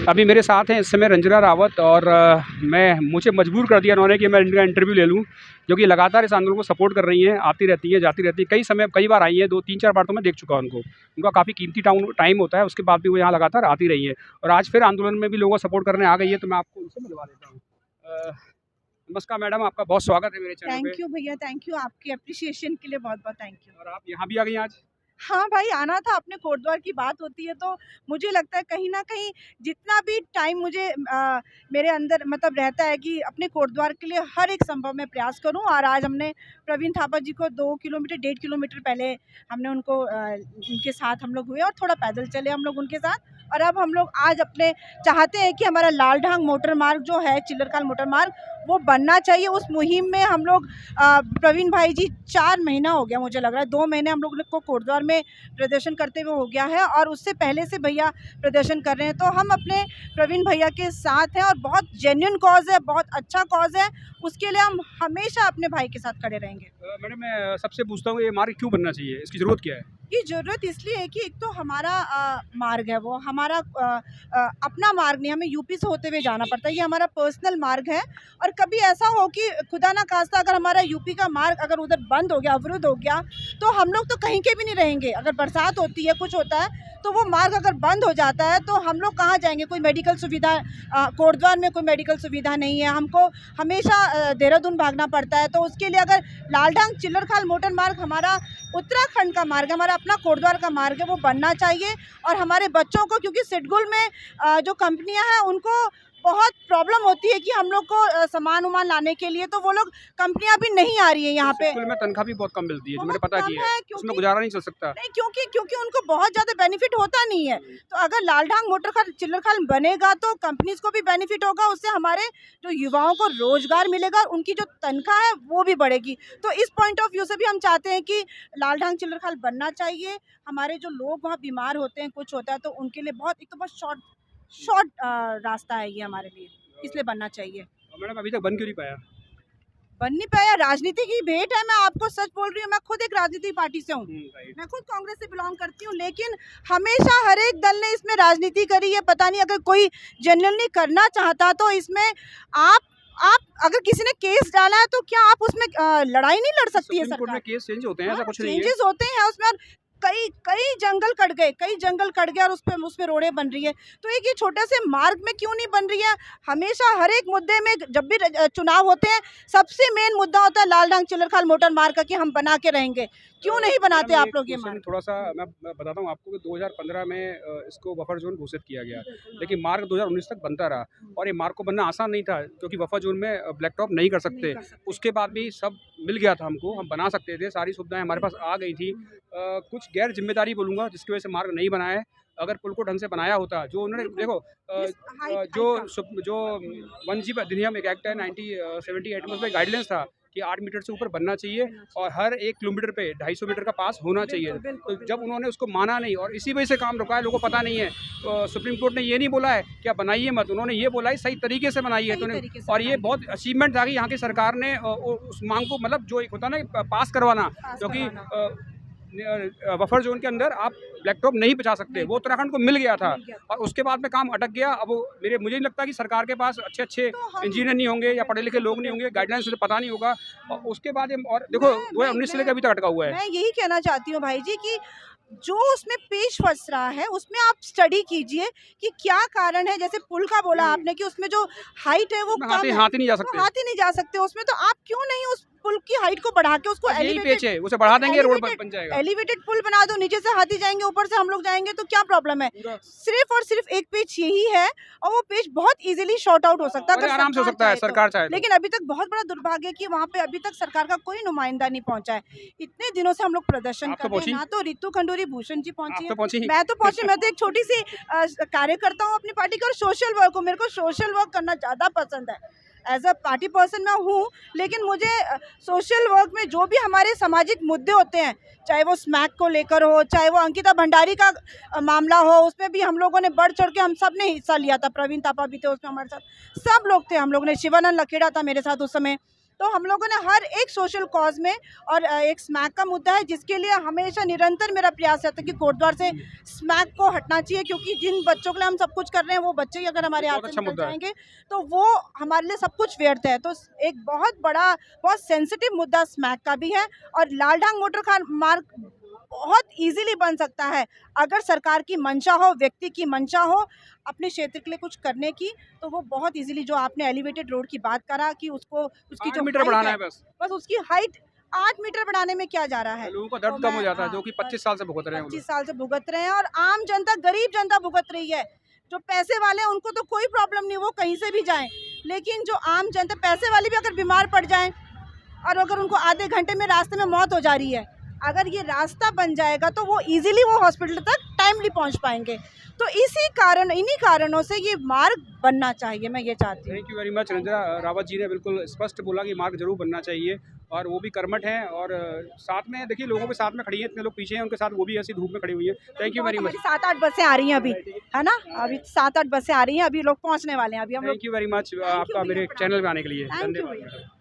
अभी मेरे साथ हैं इस समय रंजना रावत और मुझे मजबूर कर दिया उन्होंने कि मैं इनका इंटरव्यू ले लूं, जो कि लगातार इस आंदोलन को सपोर्ट कर रही हैं, आती रहती हैं, जाती रहती हैं, कई बार आई हैं, 2-3-4 बार तो मैं देख चुका उनको। उनका काफ़ी कीमती टाइम होता है, उसके बाद भी वो यहाँ लगातार आती रही हैं और आज फिर आंदोलन में भी लोगों को सपोर्ट करने आ गई है, तो मैं आपको उनसे मिलवा देता हूँ। नमस्कार मैडम, आपका बहुत स्वागत है मेरे चैनल पे। थैंक यू भैया, थैंक यू, आपकी अप्रिसिएशन के लिए बहुत बहुत थैंक यू। और आप यहाँ भी आ गई आज? हाँ भाई, आना था। अपने कोटद्वार की बात होती है तो मुझे लगता है कहीं न कहीं जितना भी टाइम मुझे मेरे अंदर मतलब रहता है कि अपने कोटद्वार के लिए हर एक संभव मैं प्रयास करूं। और आज हमने प्रवीण थापा जी को 2 किलोमीटर 1.5 किलोमीटर पहले हमने उनको उनके साथ हम लोग हुए और थोड़ा पैदल चले हम लोग उनके साथ। और अब हम लोग आज अपने चाहते हैं कि हमारा लालढांग मोटर मार्ग जो है, चिल्लरखाल मोटर मार्ग, वो बनना चाहिए। उस मुहिम में हम लोग प्रवीण भाई जी 4 महीना हो गया, मुझे लग रहा है 2 महीने हम लोग को कोटद्वार में प्रदर्शन करते हुए हो गया है और उससे पहले से भैया प्रदर्शन कर रहे हैं। तो हम अपने प्रवीण भैया के साथ हैं और बहुत जेन्युइन कॉज है, बहुत अच्छा कॉज है, उसके लिए हम हमेशा अपने भाई के साथ खड़े रहेंगे। मैडम, मैं सबसे पूछता हूँ, ये मार्ग क्यों बनना चाहिए, इसकी ज़रूरत क्या है? ये ज़रूरत इसलिए है कि एक तो हमारा मार्ग है, वो हमारा अपना मार्ग नहीं, हमें यूपी से होते हुए जाना पड़ता है, ये हमारा पर्सनल मार्ग है। और कभी ऐसा हो कि खुदा ना खास्ता अगर हमारा यूपी का मार्ग अगर उधर बंद हो गया, अवरुद्ध हो गया, तो हम लोग तो कहीं के भी नहीं रहेंगे। अगर बरसात होती है, कुछ होता है, तो वो मार्ग अगर बंद हो जाता है तो हम लोग कहाँ जाएंगे? कोई मेडिकल सुविधा कोटद्वार में कोई मेडिकल सुविधा नहीं है, हमको हमेशा देहरादून भागना पड़ता है। तो उसके लिए अगर लालढांग चिल्लरखाल मोटर मार्ग हमारा उत्तराखंड का मार्ग, हमारा अपना कोटद्वार का मार्ग है, वो बनना चाहिए। और हमारे बच्चों को, क्योंकि सिडगुल में जो कंपनियां हैं उनको बहुत प्रॉब्लम होती है कि हम लोग को सामान उमान लाने के लिए, तो वो लोग कंपनियां भी नहीं आ रही है यहाँ पे। स्कूल में तनख्वाह भी बहुत कम मिलती है, जो मैंने पता किया है, उसमें क्योंकि गुजारा नहीं चल सकता। नहीं, क्योंकि उनको बहुत ज़्यादा बेनिफिट होता नहीं है। तो अगर लालढांग मोटर चिल्लरखाल बनेगा तो कंपनीज को भी बेनिफिट होगा, उससे हमारे जो युवाओं को रोजगार मिलेगा, उनकी जो तनख्वाह है वो भी बढ़ेगी। तो इस पॉइंट ऑफ व्यू से भी हम चाहते हैं कि लालढांग चिल्लरखाल बनना चाहिए। हमारे जो लोग वहाँ बीमार होते हैं, कुछ होता है, तो उनके लिए बहुत, एक तो बहुत शॉर्ट रास्ता है ये हमारे लिए, इसलिए बनना चाहिए। मैडम, अभी तक बन क्यों नहीं पाया? बन नहीं पाया, राजनीति की भेंट है। मैं आपको सच बोल रही हूँ, मैं खुद एक राजनीतिक पार्टी से हूँ, मैं खुद कांग्रेस से बिलोंग करती हूँ, लेकिन हमेशा हर एक दल ने इसमें राजनीति करी है। पता नहीं, अगर कोई जेन्युइनली करना चाहता तो इसमें आप अगर किसी ने केस डाला है तो क्या आप उसमें लड़ाई नहीं लड़ सकती है सरकार? में केस चेंज होते हैं, ऐसा कुछ नहीं है। चेंजेस होते हैं उसमें, और कई जंगल कट गए और उसमें रोडें बन रही है। तो एक ये छोटे से मार्ग में क्यों नहीं बन रही है? हमेशा हर एक मुद्दे में जब भी चुनाव होते हैं, सबसे मेन मुद्दा होता है लालढांग चिल्लरखाल मोटर मार्ग का, कि हम बना के रहेंगे। क्यों नहीं बनाते आप लोग ये मार्ग? थोड़ा सा मैं बताता हूँ आपको कि 2015 में इसको बफर जोन घोषित किया गया, लेकिन मार्ग 2019 तक बनता रहा और ये मार्ग को बनना आसान नहीं था, क्योंकि बफर जोन में ब्लैक टॉप नहीं कर सकते। उसके बाद भी सब मिल गया था हमको, हम बना सकते थे, सारी सुविधाएं हमारे पास आ गई थी। कुछ गैर जिम्मेदारी बोलूँगा, जिसकी वजह से मार्ग नहीं बना है। अगर पुल को ढंग से बनाया होता, जो उन्होंने देखो जो वन जीव अधिनियम एक एक्ट है 1978 में, उसमें गाइडलाइंस था कि 8 मीटर से ऊपर बनना चाहिए और हर 1 किलोमीटर पे 250 मीटर का पास होना चाहिए। तो जब उन्होंने उसको माना नहीं और इसी वजह से काम रुका है, लोगों को पता नहीं है। तो सुप्रीम कोर्ट ने ये नहीं बोला है कि आप बनाइए मत, उन्होंने ये बोला है सही तरीके से बनाइए। तो और ये बहुत अचीवमेंट था कि यहाँ की सरकार ने उस मांग को, मतलब जो एक होता है ना पास करवाना, क्योंकि बफर जोन के अंदर आप ब्लैक टॉप नहीं बचा सकते, वो उत्तराखंड को मिल गया था और उसके बाद में काम अटक गया। अब मुझे नहीं लगता कि सरकार के पास अच्छे इंजीनियर नहीं होंगे या पढ़े लिखे लोग नहीं होंगे, गाइडलाइंस से पता नहीं होगा। और उसके बाद और देखो 2019 से लेकर अभी तक अटका हुआ है। मैं यही कहना चाहती हूँ भाई जी कि जो उसमें पेश फंस रहा है, उसमें आप स्टडी कीजिए कि क्या कारण है। जैसे पुल का बोला आपने कि उसमें जो हाइट है वो कम है, हाथ ही नहीं जा सकते, हाथ ही नहीं जा सकते उसमें, तो आप क्यों नहीं उस पुल की हाइट को बढ़ा के उसको एलिवेटेड, उसे बढ़ा देंगे, रोड बन जाएगा। एलिवेटेड पुल बना दो, नीचे से हाथी जाएंगे, ऊपर से हम लोग जाएंगे, तो क्या प्रॉब्लम है? सिर्फ और सिर्फ एक पेज यही है और वो पेज बहुत इजीली शॉर्ट आउट हो सकता है, आराम से हो सकता है, सरकार चाहे। लेकिन अभी तक बहुत बड़ा दुर्भाग्य कि वहाँ पे अभी तक सरकार का कोई नुमाइंदा नहीं पहुंचा है। इतने दिनों से हम लोग प्रदर्शन कर रहे हैं, ना तो रितु खंडूरी भूषण जी पहुंची, मैं तो पहुंची, मैं तो एक छोटी सी कार्यकर्ता हूँ अपनी पार्टी का, और सोशल वर्क हूँ, मेरे को सोशल वर्क करना ज़्यादा पसंद है। एज अ पार्टी पर्सन मैं हूँ, लेकिन मुझे सोशल वर्क में जो भी हमारे सामाजिक मुद्दे होते हैं, चाहे वो स्मैक को लेकर हो, चाहे वो अंकिता भंडारी का मामला हो, उसमें भी हम लोगों ने बढ़ चढ़ के, हम सब ने हिस्सा लिया था। प्रवीण थापा भी थे उसमें हमारे साथ, सब लोग थे, हम लोग ने, शिवानंद लखेड़ा था मेरे साथ उस समय, तो हम लोगों ने हर एक सोशल कॉज में, और एक स्मैक का मुद्दा है जिसके लिए हमेशा निरंतर मेरा प्रयास रहता है कि कोटद्वार से स्मैक को हटना चाहिए, क्योंकि जिन बच्चों के लिए हम सब कुछ कर रहे हैं वो बच्चे ही अगर हमारे हाथ बहुत से अच्छा निकल मुद्दा है। जाएंगे तो वो हमारे लिए सब कुछ व्यर्थ है। तो एक बहुत बड़ा, बहुत सेंसिटिव मुद्दा स्मैक का भी है, और लाल ढांग मोटर मार्ग बहुत इजीली बन सकता है अगर सरकार की मंशा हो, व्यक्ति की मंशा हो अपने क्षेत्र के लिए कुछ करने की, तो वो बहुत इजीली, जो आपने एलिवेटेड रोड की बात करा कि उसको, उसकी 8 जो मीटर height बढ़ाना है बस। बस उसकी हाइट 8 मीटर बढ़ाने में क्या जा रहा है। लोगों का तो दर्द कम हो मैं, जाता है, हाँ, जो कि 25 साल से भुगत रहे हैं वो 25 लोग। साल से भुगत रहे हैं, और आम जनता, गरीब जनता भुगत रही है। जो पैसे वाले हैं उनको तो कोई प्रॉब्लम नहीं, वो कहीं से भी जाएं, लेकिन जो आम जनता, पैसे वाले भी अगर बीमार पड़ जाएं और अगर उनको आधे घंटे में रास्ते में मौत हो जा रही है, अगर ये रास्ता बन जाएगा तो वो इजीली वो हॉस्पिटल तक टाइमली पहुंच पाएंगे। तो इसी कारण, इन्हीं कारणों से ये मार्ग बनना चाहिए, मैं ये चाहती हूँ। Thank you very much. Ranjana Rawat ji ने बिल्कुल स्पष्ट बोला कि मार्ग जरूर बनना चाहिए, और वो भी कर्मठ हैं, और साथ में देखिए लोगों के साथ में खड़ी हैं, इतने लोग पीछे हैं उनके साथ, वो भी ऐसी धूप में खड़ी हुई है। Thank you very much. 7-8 बसें आ रही हैं अभी, है ना, अभी 7-8 बसें आ रही हैं, अभी लोग पहुंचने वाले हैं, अभी हम लोग। थैंक यू वेरी मच आपका मेरे चैनल में आने के लिए। थैंक यू धन्यवाद। भैया।